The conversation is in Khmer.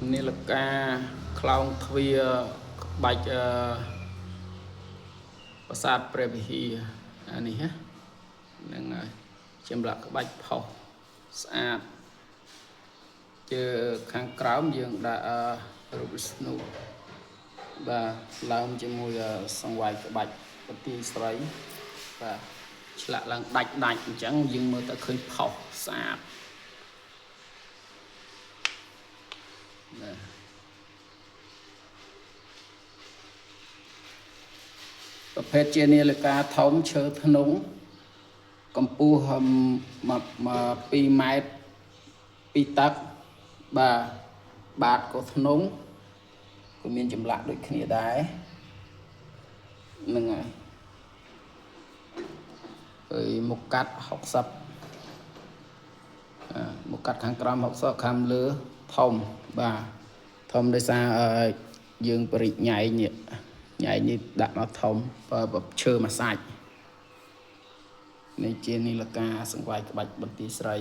នេះលកាខ្លោងទ្វាក្បាច់ប្រាសាទព្រះវិហារអានេះហ្នឹងហើយចម្លាក់ក្បាច់ផុសស្អាតជាខាងក្រោមយើងដាក់រូបវិស្ណុបាទឡើងជាមួយសង្វាយក្បាច់ពទាយស្រីបាទឆ្លាក់ឡើងដាច់អញ្ចឹងយើងមើលទៅឃើញផុសស្អាតណាប្រភេទជានាឡិកាធំឈើធ្នង់កម្ពស់2 ម៉ែត្រពីទឹកបាទបាតក៏ធ្នង់ក៏មានចម្លាក់ដូចគ្នាដែរហ្នឹងហើយមុខកាត់60មុខកាត់ខាងក្រោម60ខាងលើធំបាទធំដោយសារយើងបរិញ៉ៃនេះដាក់មកធំបើឈើមួយសាច់នេះជានីលកាសង្វាយក្បាច់បន្ទាយស្រី